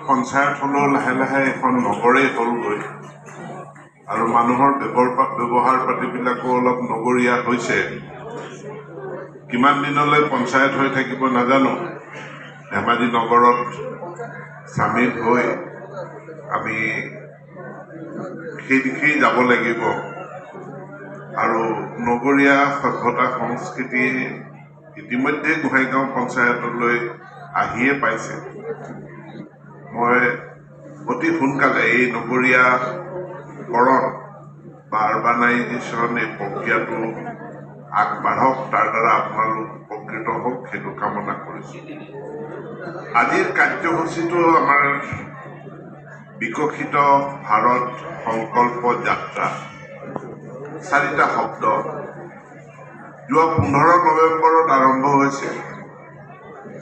পঞ্চায়ত হ'লেও লাহে লাহে এখন নগৰেই হ'লগৈ আৰু মানুহৰ ব্যৱহাৰ পাতিবিলাকো অলপ নগৰীয়া হৈছে। কিমান দিনলৈ পঞ্চায়ত হৈ থাকিব নাজানো। ধেমাজি নগৰত চামিল হৈ আমি সেই দিশেই যাব লাগিব আৰু নগৰীয়া সভ্যতা সংস্কৃতি ইতিমধ্যে গোহাঁইগাঁও পঞ্চায়তলৈ আহিয়ে পাইছে। মই অতি সোনকালে এই নগৰীয়াকৰণ বা আৰবানাইজেশ্যন এই প্ৰক্ৰিয়াটো আগবাঢ়ক, তাৰ দ্বাৰা আপোনালোক উপকৃত হওক, সেইটো কামনা কৰিছোঁ। আজিৰ কাৰ্যসূচীটো আমাৰ বিকশিত ভাৰত সংকল্প যাত্ৰা, 4টা শব্দ। যোৱা 15 নৱেম্বৰত আৰম্ভ হৈছে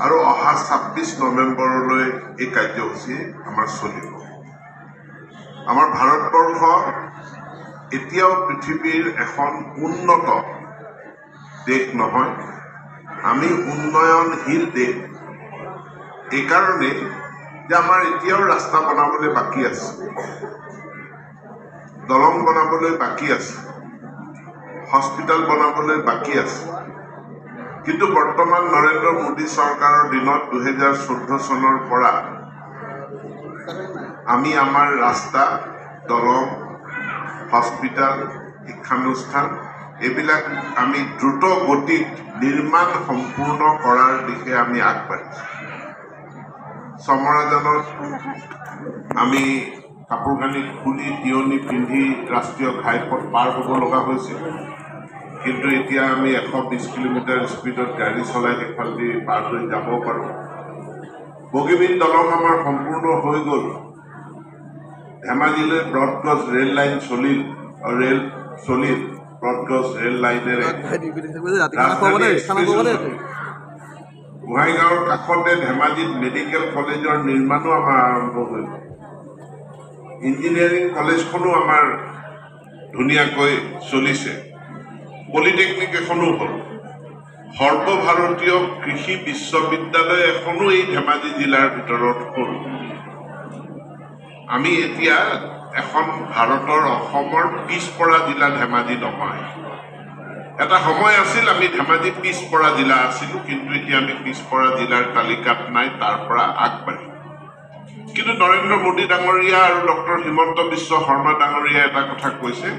আৰু অহা 26 নৱেম্বৰলৈ এই কাৰ্যসূচী আমাৰ চলিব। আমাৰ ভাৰতবৰ্ষ এতিয়াও পৃথিৱীৰ এখন উন্নত দেশ নহয়, আমি উন্নয়নশীল দেশ। এইকাৰণে যে আমাৰ এতিয়াও ৰাস্তা বনাবলৈ বাকী আছে, দলং বনাবলৈ বাকী আছে, হস্পিটেল বনাবলৈ বাকী আছে। কিন্তু বৰ্তমান নৰেন্দ্ৰ মোদী চৰকাৰৰ দিনত 2014 চনৰ পৰা আমি আমাৰ ৰাস্তা, দলং, হস্পিটেল, শিক্ষানুষ্ঠান এইবিলাক আমি দ্ৰুত গতিত নিৰ্মাণ সম্পূৰ্ণ কৰাৰ দিশে আমি আগবাঢ়িছোঁ। চমৰাজানত আমি কাপোৰ কানি খুলি তিয়নি পিন্ধি ৰাষ্ট্ৰীয় ঘাইপথ পাৰ হ'ব লগা হৈছিল, কিন্তু এতিয়া আমি 120 কিলোমিটাৰ স্পীডত গাড়ী চলাই সেইফালেদি পাৰ হৈ যাব পাৰোঁ। বগীবিল দলং আমাৰ সম্পূৰ্ণ হৈ গ'ল। ধেমাজিলৈ ব্ৰডগজ ৰেল লাইন চলিল, ব্ৰডগজ ৰেল লাইনেৰে গোহাঁইগাঁৱৰ কাষতে ধেমাজিত মেডিকেল কলেজৰ নিৰ্মাণো আমাৰ আৰম্ভ হৈ গ'ল। ইঞ্জিনিয়াৰিং কলেজখনো আমাৰ ধুনীয়াকৈ চলিছে। পলিটেকনিক এখনো হ'ল। সৰ্বভাৰতীয় কৃষি বিশ্ববিদ্যালয় এখনো এই ধেমাজি জিলাৰ ভিতৰত হ'ল। আমি এতিয়া এখন ভাৰতৰ অসমৰ পিছপৰা জিলা ধেমাজি নহয়। এটা সময় আছিল আমি ধেমাজি পিছপৰা জিলা আছিলোঁ, কিন্তু এতিয়া আমি পিছপৰা জিলাৰ তালিকাত নাই, তাৰ পৰা আগবাঢ়ি। কিন্তু নৰেন্দ্ৰ মোদী ডাঙৰীয়া আৰু ডক্টৰ হিমন্ত বিশ্ব শৰ্মা ডাঙৰীয়াই এটা কথা কৈছে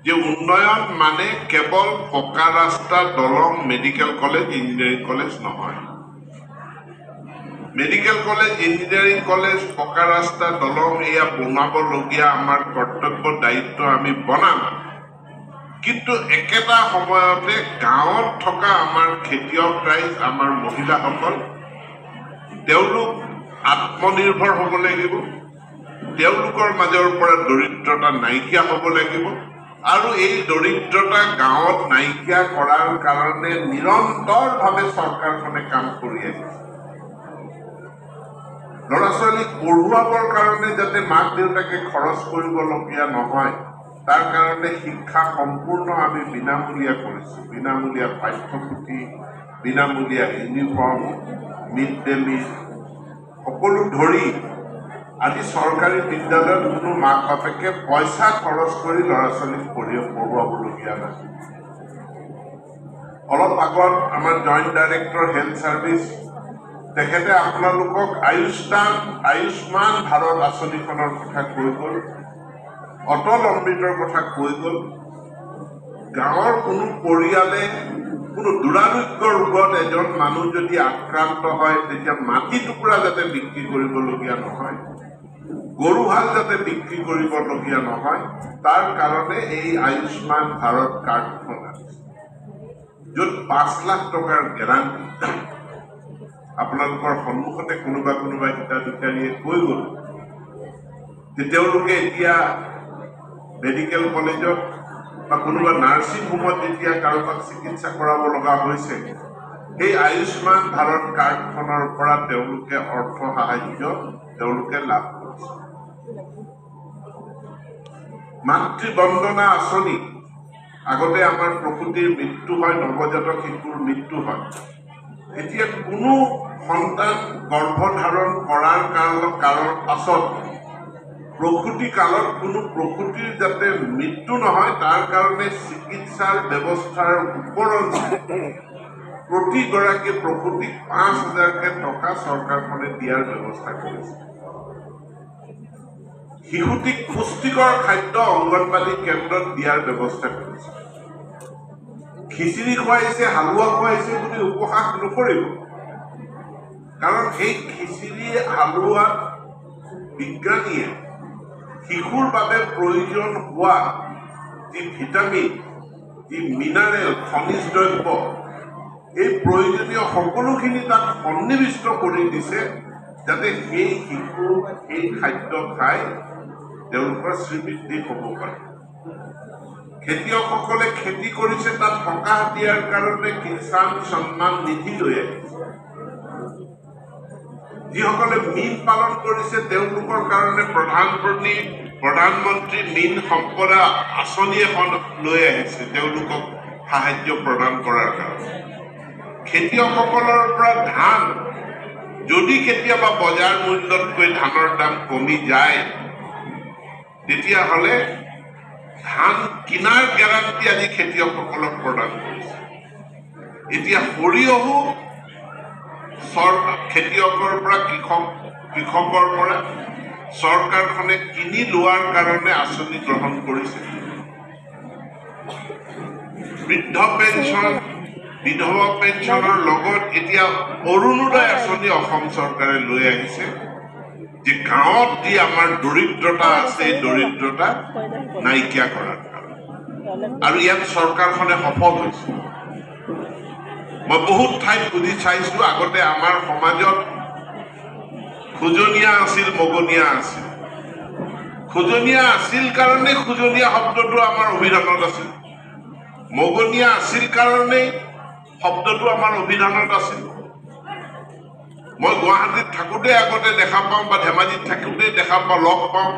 যে উন্নয়ন মানে কেৱল পকা ৰাস্তা, দলং, মেডিকেল কলেজ, ইঞ্জিনিয়াৰিং কলেজ নহয়। মেডিকেল কলেজ, ইঞ্জিনিয়াৰিং কলেজ, পকা ৰাস্তা, দলং এয়া বনাবলগীয়া আমাৰ কৰ্তব্য, দায়িত্ব, আমি বনাম। কিন্তু একেটা সময়তে গাঁৱত থকা আমাৰ খেতিয়ক ৰাইজ, আমাৰ মহিলাসকল, তেওঁলোক আত্মনিৰ্ভৰ হ'ব লাগিব, তেওঁলোকৰ মাজৰ পৰা দৰিদ্ৰতা নাইকিয়া হ'ব লাগিব আৰু এই দৰিদ্ৰতা গাঁৱত নাইকিয়া কৰাৰ কাৰণে নিৰন্তৰভাৱে চৰকাৰখনে কাম কৰি আহিছে। ল'ৰা ছোৱালীক পঢ়ুৱাবৰ কাৰণে যাতে মাক দেউতাকে খৰচ কৰিবলগীয়া নহয়, তাৰ কাৰণে শিক্ষা সম্পূৰ্ণ আমি বিনামূলীয়া কৰিছোঁ। বিনামূলীয়া পাঠ্যপুথি, বিনামূলীয়া ইউনিফৰ্ম, মিড ডে মিল সকলো ধৰি আজি চৰকাৰী বিদ্যালয়ত কোনো মাক বাপেকে পইচা খৰচ কৰি ল'ৰা ছোৱালীক পঢ়ুৱাবলগীয়া নাছিল। অলপ আগত আমাৰ জইণ্ট ডাইৰেক্টৰ হেল্থ ছাৰ্ভিচ তেখেতে আপোনালোকক আয়ুষ্মান ভাৰত আঁচনিখনৰ কথা কৈ গ'ল, অটল অমৃতৰ কথা কৈ গ'ল। গাঁৱৰ কোনো পৰিয়ালে কোনো দুৰাৰোগ্য ৰোগত এজন মানুহ যদি আক্ৰান্ত হয়, তেতিয়া মাটি টুকুৰা যাতে বিক্ৰী কৰিবলগীয়া নহয়, গৰুহাল যাতে বিক্ৰী কৰিবলগীয়া নহয়, তাৰ কাৰণে এই আয়ুষ্মান ভাৰত কাৰ্ডখন আছে, য'ত 5 লাখ টকাৰ গেৰাণ্টি। আপোনালোকৰ সন্মুখতে কোনোবা হিতাধিকাৰীয়ে কৈ গ'ল যে তেওঁলোকে এতিয়া মেডিকেল কলেজত বা কোনোবা নাৰ্ছিং হোমত যেতিয়া কাৰোবাক চিকিৎসা কৰাব লগা হৈছে, সেই আয়ুষ্মান ভাৰত কাৰ্ডখনৰ পৰা তেওঁলোকে অৰ্থ সাহায্য তেওঁলোকে লাভ কৰিছে। মাতৃ বন্দনা আঁচনি, আগতে আমাৰ প্ৰসূতিৰ মৃত্যু হয়, নৱজাতক শিশুৰ মৃত্যু হয়, এতিয়া কোনো সন্তান গৰ্ভধাৰণ কৰাৰ কালৰ পাছত প্ৰসূতি কালত কোনো প্ৰসূতিৰ যাতে মৃত্যু নহয় তাৰ কাৰণে চিকিৎসাৰ ব্যৱস্থাৰ ওপৰত প্ৰতিগৰাকী প্ৰসূতিক ৫,০০০কে টকা চৰকাৰখনে দিয়াৰ ব্যৱস্থা কৰিছে। শিশুটিক পুষ্টিকৰ খাদ্য অংগনবাড়ী কেন্দ্ৰত দিয়াৰ ব্যৱস্থা কৰিছে। খিচিৰি খুৱাইছে, হালোৱা খুৱাইছে বুলি উপহাস নকৰিব, কাৰণ সেই খিচিৰি হালোৱাত বিজ্ঞানীয়ে শিশুৰ বাবে প্ৰয়োজন হোৱা যি ভিটামিন, যি মিনাৰেল, খনিজ দ্ৰব্য, এই প্ৰয়োজনীয় সকলোখিনি তাত সন্নিৱিষ্ট কৰি দিছে, যাতে সেই শিশু সেই খাদ্য খাই তেওঁলোকৰ শ্ৰীবৃদ্ধি হ'ব পাৰে। খেতিয়কসকলে খেতি কৰিছে, তাত সকাহ দিয়াৰ কাৰণে কিষাণ সন্মান নিধি লৈ আহিছে। যিসকলে মীন পালন কৰিছে তেওঁলোকৰ কাৰণে প্ৰধানমন্ত্ৰী মীন সম্পদা আঁচনি এখন লৈ আহিছে তেওঁলোকক সাহায্য প্ৰদান কৰাৰ কাৰণে। খেতিয়কসকলৰ পৰা ধান যদি কেতিয়াবা বজাৰ মূল্যতকৈ ধানৰ দাম কমি যায়, তেতিয়াহ'লে ধান কিনাৰ গেৰাণ্টি আজি খেতিয়কসকলক প্ৰদান কৰিছে। এতিয়া সৰিয়হো খেতিয়কৰ পৰা কৃষকৰ পৰা চৰকাৰখনে কিনি লোৱাৰ কাৰণে আঁচনি গ্ৰহণ কৰিছে। বৃদ্ধ পেঞ্চন, বিধৱা পেঞ্চনৰ লগত এতিয়া অৰুণোদয় আঁচনি অসম চৰকাৰে লৈ আহিছে, যে গাঁৱত যি আমাৰ দৰিদ্ৰতা আছে এই দৰিদ্ৰতা নাইকিয়া কৰাৰ কাৰণে, আৰু ইয়াত চৰকাৰখনে সফল হৈছে। মই বহুত ঠাইত সুধি চাইছো, আগতে আমাৰ সমাজত খোজনীয়া আছিল, মগনীয়া আছিল। খোজনীয়া আছিল কাৰণে খোজনীয়া শব্দটো আমাৰ অভিধানত আছিল, মগনীয়া আছিল কাৰণেই শব্দটো আমাৰ অভিধানত আছিল। মই গুৱাহাটীত থাকোঁতে আগতে দেখা পাওঁ বা ধেমাজিত থাকোঁতে দেখা পাওঁ, লগ পাওঁ,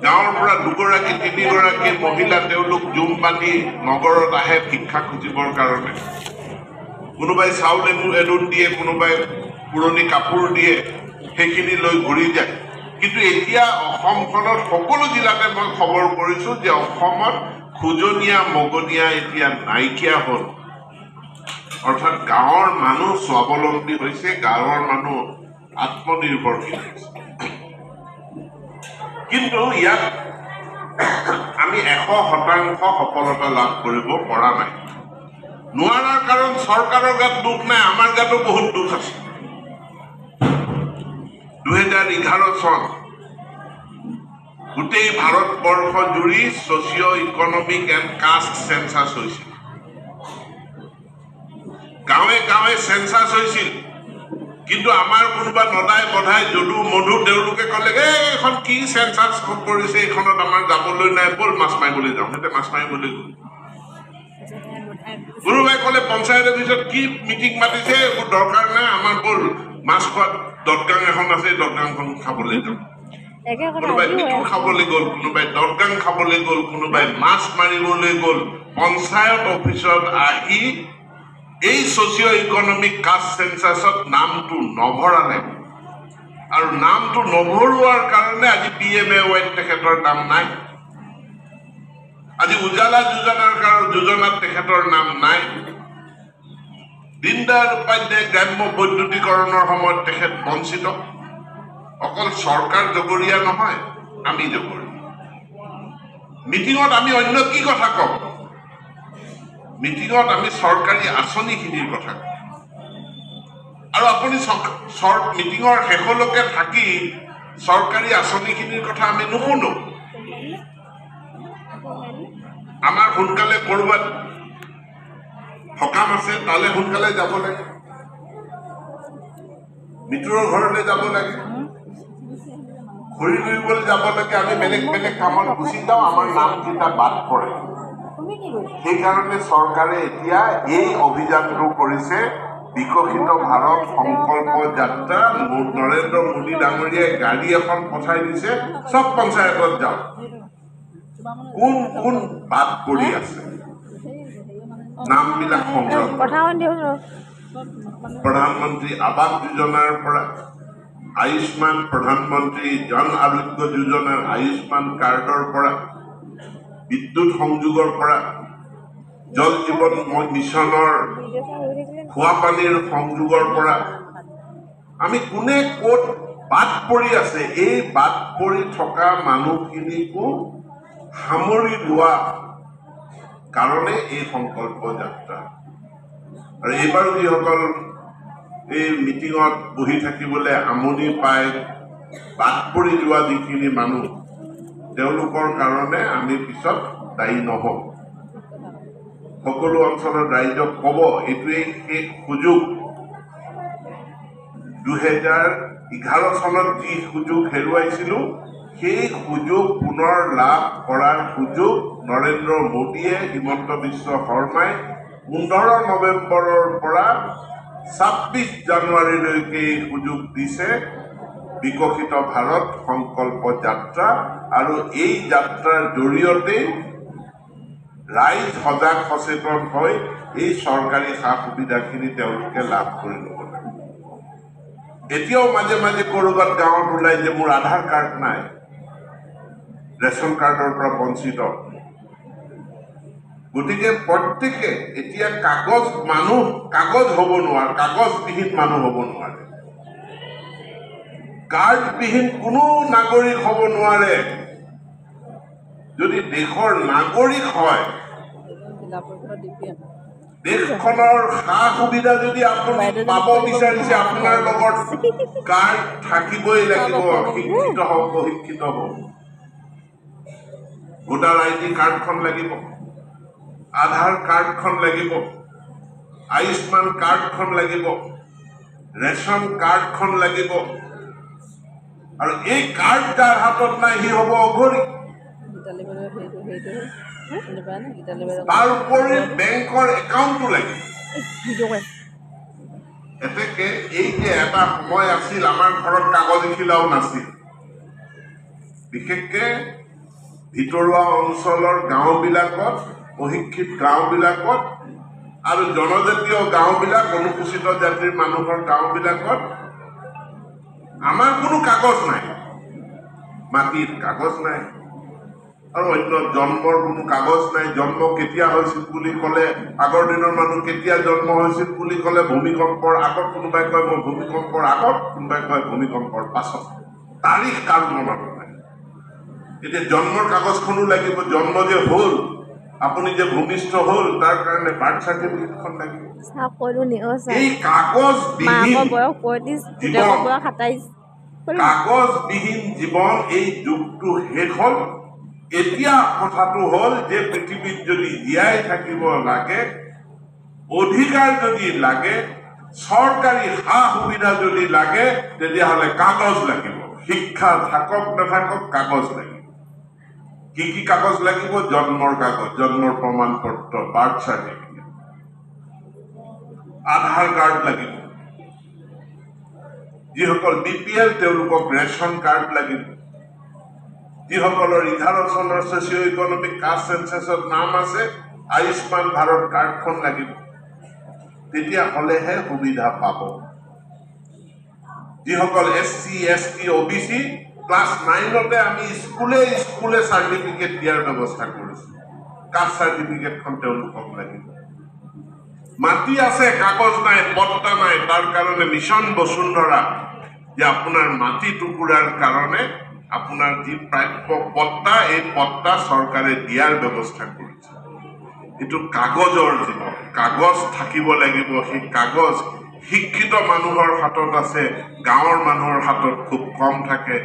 গাঁৱৰ পৰা ২গৰাকী ৩গৰাকী মহিলা তেওঁলোক জুম বান্ধি নগৰত আহে ভিক্ষা খুজিবৰ কাৰণে। কোনোবাই চাউল এদুন দিয়ে, কোনোবাই পুৰণি কাপোৰ দিয়ে, সেইখিনি লৈ ঘূৰি যায়। কিন্তু এতিয়া অসমখনত সকলো জিলাতে মই খবৰ কৰিছোঁ যে অসমত খোজনীয়া মগনীয়া এতিয়া নাইকিয়া হ'ল। অৰ্থাৎ গাঁৱৰ মানুহ স্বাৱলম্বী হৈছে, গাঁৱৰ মানুহ আত্মনিৰ্ভৰশীল হৈছে। কিন্তু ইয়াত আমি ১০০% সফলতা লাভ কৰিব পৰা নাই। নোৱাৰাৰ কাৰণ চৰকাৰৰ গাত দুখ নাই, আমাৰ গাতো বহুত দুখ আছে। ২০১১ চন গোটেই ভাৰতবৰ্ষ জুৰি socio' economic and caste census হৈছিল। গাঁৱে গাঁৱে চেঞ্চাছ হৈছিল, কিন্তু আমাৰ কোনোবা নদাই বধাই যদু মধু তেওঁলোকে ক'লে, এইখন কি চেঞ্চাছ কৰিছে, এইখনত আমাৰ যাবলৈ নাই, ব'ল মাছ মাৰিবলৈ যাওঁ। সিহঁতে মাছ মাৰিবলৈ গ'ল। কোনোবাই ক'লে পঞ্চায়ত অফিচত কি মিটিং মাতিছে, একো দৰকাৰ নাই, আমাৰ ব'ল মাছ খোৱাত দদগাং এখন আছে, দদগাংখন খাবলৈ যাওঁ। কোনোবাই পিঠু খাবলৈ গ'ল, কোনোবাই দদগাং খাবলৈ গ'ল, কোনোবাই মাছ মাৰিবলৈ গ'ল। পঞ্চায়ত অফিচত আহি এই ছ'চিঅ' ইকনমিক কাষ্ট চেঞ্চাছত নামটো নভৰালে, আৰু নামটো নভৰোৱাৰ কাৰণে আজি PMAY তেখেতৰ নাম নাই, আজি উজালা যোজনাত তেখেতৰ নাম নাই, দীনদয়াল উপাধ্যায় গ্ৰাম্য বৈদ্যুতিকৰণৰ সময়ত তেখেত বঞ্চিত। অকল চৰকাৰ জগৰীয়া নহয়, আমি জগৰীয়া। মিটিঙত আমি অন্য কি কথা কওঁ? মিটিঙত আমি চৰকাৰী আঁচনিখিনিৰ কথা কওঁ, আৰু আপুনি মিটিঙৰ শেষলৈকে থাকি চৰকাৰী আঁচনিখিনিৰ কথা আমি নুশুনো। আমাৰ সোনকালে ক'ৰবাত সকাম আছে, তালৈ সোনকালে যাব লাগে, মৃত্যুৰ ঘৰলৈ যাব লাগে, খৰি ৰুবলৈ যাব লাগে, আমি বেলেগ বেলেগ কামত গুচি যাওঁ, আমাৰ নামকেইটা বাদ পৰে। সেইকাৰণে চৰকাৰে এতিয়া এই অভিযানটো কৰিছে, বিকশিত ভাৰত সংকল্প যাত্ৰা। নৰেন্দ্ৰ মোদী ডাঙৰীয়াই গাড়ী এখন পঠাই দিছে, চব পঞ্চায়তত যাওক, কোন কোন বাদ পৰি আছে নামবিলাক সংগ্ৰহ। প্ৰধানমন্ত্ৰী আৱাস যোজনাৰ পৰা আয়ুষ্মান প্ৰধানমন্ত্ৰী জন আৰোগ্য যোজনাৰ আয়ুষ্মান কাৰ্ডৰ পৰা বিদ্যুৎ সংযোগৰ পৰা জল জীৱন মিছনৰ খোৱা পানীৰ সংযোগৰ পৰা আমি কোনে ক'ত বাদ পৰি আছে এই বাদ পৰি থকা মানুহখিনিকো সামৰি লোৱা কাৰণে এই সংকল্প যাত্ৰা। আৰু এইবাৰ যিসকল এই মিটিঙত বহি থাকিবলৈ আমনি পায় বাদ পৰি যোৱা যিখিনি মানুহ তেওঁলোকৰ কাৰণে আমি পিছত দায়ী নহওঁ। সকলো অঞ্চলৰ ৰাইজক ক'ব এইটোৱেই শেষ সুযোগ। 2011 চনত যি সুযোগ হেৰুৱাইছিলোঁ সেই সুযোগ পুনৰ লাভ কৰাৰ সুযোগ নৰেন্দ্ৰ মোদীয়ে হিমন্ত বিশ্ব শৰ্মাই 15 নৱেম্বৰৰ পৰা 26 জানুৱাৰীলৈকে এই সুযোগ দিছে। বিকশিত ভাৰত সংকল্প যাত্ৰা আৰু এই যাত্ৰাৰ জৰিয়তে ৰাইজ সজাগ সচেতন হৈ এই চৰকাৰী সা সুবিধাখিনি তেওঁলোকে লাভ কৰি ল'ব লাগে। এতিয়াও মাজে মাজে ক'ৰবাত গাঁৱত ওলাই যে মোৰ আধাৰ কাৰ্ড নাই, ৰেচন কাৰ্ডৰ পৰা বঞ্চিত। গতিকে প্ৰত্যেকে এতিয়া কাগজ হ'ব নোৱাৰে, কাগজবিহীন মানুহ হ'ব নোৱাৰে, কাৰ্ডবিহীন কোনো নাগৰিক হ'ব নোৱাৰে। যদি দেশৰ নাগৰিক হয়, দেশখনৰ সা সুবিধা যদি আপুনি পাব বিচাৰিছে আপোনাৰ লগত কাৰ্ড থাকিবই লাগিব। শিক্ষিত হওক অশিক্ষিত হওক, ভোটাৰ ID কাৰ্ডখন লাগিব, আধাৰ কাৰ্ডখন লাগিব, আয়ুষ্মান কাৰ্ডখন লাগিব, ৰেচন কাৰ্ডখন লাগিব। আৰু এই কাৰ্ড যাৰ হাতত নাই সি হ'ব অঘৰী। তাৰ উপৰি বেংকৰ একাউণ্টটো লাগিব। এতেকে এই যে এটা সময় আছিল আমাৰ ঘৰত কাগজ এখিলাও নাছিল, বিশেষকে ভিতৰুৱা অঞ্চলৰ গাঁওবিলাকত, অশিক্ষিত গাঁওবিলাকত আৰু জনজাতীয় গাঁওবিলাক, অনুসূচিত জাতিৰ মানুহৰ গাঁওবিলাকত আমাৰ কোনো কাগজ নাই, মাটিৰ কাগজ নাই আৰু অন্য জন্মৰ কোনো কাগজ নাই। জন্ম কেতিয়া হৈছিল বুলি ক'লে, আগৰ দিনৰ মানুহ কেতিয়া জন্ম হৈছিল বুলি ক'লে ভূমিকম্পৰ আগত, কোনোবাই কয় মই ভূমিকম্পৰ আগত, কোনোবাই কয় ভূমিকম্পৰ পাছত, তাৰিখ কাল মনত নাই। এতিয়া জন্মৰ কাগজখনো লাগিব, জন্ম যে হ'ল, আপুনি যে ভূমিষ্ঠ হ'ল তাৰ কাৰণে বাৰ্থ চাৰ্টিফিকেটখন লাগিব। এই কাগজবিহীন জীৱন, এই যুগটো শেষ হ'ল। এতিয়া কথাটো হ'ল যে পৃথিৱীত যদি জীয়াই থাকিব লাগে, অধিকাৰ যদি লাগে, চৰকাৰী সা সুবিধা যদি লাগে, তেতিয়াহ'লে কাগজ লাগিব। শিক্ষা থাকক নাথাকক কাগজ লাগিব। কি কি কাগজ লাগিব? জন্মৰ কাগজ, জন্মৰ প্ৰমাণ পত্ৰ, বাৰ্থ চাৰ্টিফিকেট, আধাৰ কাৰ্ড লাগিব। যিসকল BPL তেওঁলোকক ৰেচন কাৰ্ড লাগিব। যিসকলৰ 11 চনৰ ছ'চিঅ' ইকনমিক কাষ্ট চেঞ্চাছত নাম আছে, আয়ুষ্মান ভাৰত কাৰ্ডখন লাগিব। তেতিয়াহ'লেহে সুবিধা পাব। যিসকল SC, ST, OBC ক্লাছ 9তে আমি স্কুলে চাৰ্টিফিকেট দিয়াৰ ব্যৱস্থা কৰিছোঁ। কাষ্ট চাৰ্টিফিকেটখন তেওঁলোকক লাগিব। মাটি আছে, কাগজ নাই, পট্টা নাই, তাৰ কাৰণে মিছন বসুন্ধৰা, যে আপোনাৰ মাটি টুকুৰাৰ কাৰণে আপোনাৰ যি প্ৰাপ্য পট্টা, এই পট্টা চৰকাৰে দিয়াৰ ব্যৱস্থা কৰিছে। এইটো কাগজৰ জীৱন, কাগজ থাকিব লাগিব। সেই কাগজ শিক্ষিত মানুহৰ হাতত আছে, গাঁৱৰ মানুহৰ হাতত খুব কম থাকে।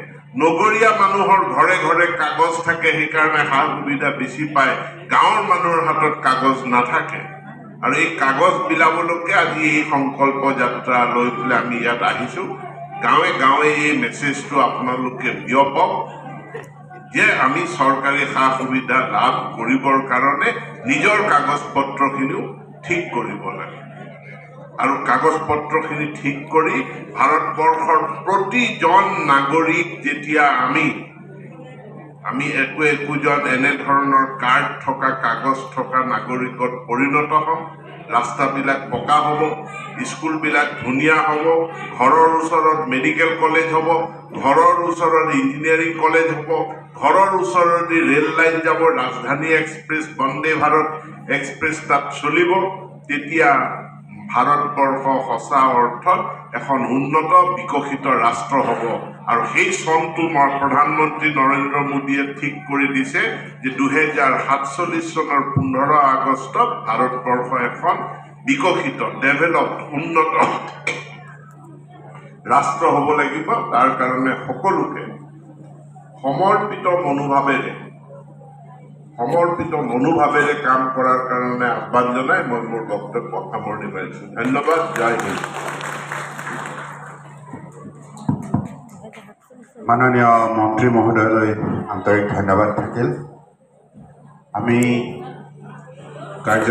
নগৰীয়া মানুহৰ ঘৰে ঘৰে কাগজ থাকে, সেইকাৰণে সা সুবিধা বেছি পায়। গাঁৱৰ মানুহৰ হাতত কাগজ নাথাকে। আৰু এই কাগজ বিলাবলৈকে আজি এই সংকল্প যাত্ৰা লৈ পেলাই আমি ইয়াত আহিছোঁ। গাঁৱে গাঁৱে এই মেছেজটো আপোনালোকে বিয়পাওক যে আমি চৰকাৰী সা সুবিধা লাভ কৰিবৰ কাৰণে নিজৰ কাগজ পত্ৰখিনিও ঠিক কৰিব লাগে। আৰু কাগজ পত্ৰখিনি ঠিক কৰি ভাৰতবৰ্ষৰ প্ৰতিজন নাগৰিক যেতিয়া আমি একোজন এনেধৰণৰ কাৰ্ড থকা, কাগজ থকা নাগৰিকত পৰিণত হ'ম, ৰাস্তাবিলাক পকা হ'ব, স্কুলবিলাক ধুনীয়া হ'ব, ঘৰৰ ওচৰত মেডিকেল কলেজ হ'ব, ঘৰৰ ওচৰত ইঞ্জিনিয়াৰিং কলেজ হ'ব, ঘৰৰ ওচৰতে ৰেল লাইন যাব, ৰাজধানী এক্সপ্ৰেছ, বন্দে ভাৰত এক্সপ্ৰেছ তাত চলিব। তেতিয়া ভাৰতবৰ্ষ সঁচা অৰ্থত এখন উন্নত বিকশিত ৰাষ্ট্ৰ হ'ব। আৰু সেই চনটো প্ৰধানমন্ত্ৰী নৰেন্দ্ৰ মোদীয়ে ঠিক কৰি দিছে যে 2047 চনৰ 15 আগষ্টত ভাৰতবৰ্ষ এখন বিকশিত, ডেভেলপড, উন্নত ৰাষ্ট্ৰ হ'ব লাগিব। তাৰ কাৰণে সকলোকে সমৰ্পিত মনোভাৱেৰে কাম কৰাৰ কাৰণে আহ্বান জনাই মই মোৰ বক্তব্য সামৰণি মাৰিছোঁ। ধন্যবাদ। জয় হিন্দ। মাননীয় মন্ত্ৰী মহোদয়লৈ আন্তৰিক ধন্যবাদ থাকিল। আমি কাৰ্য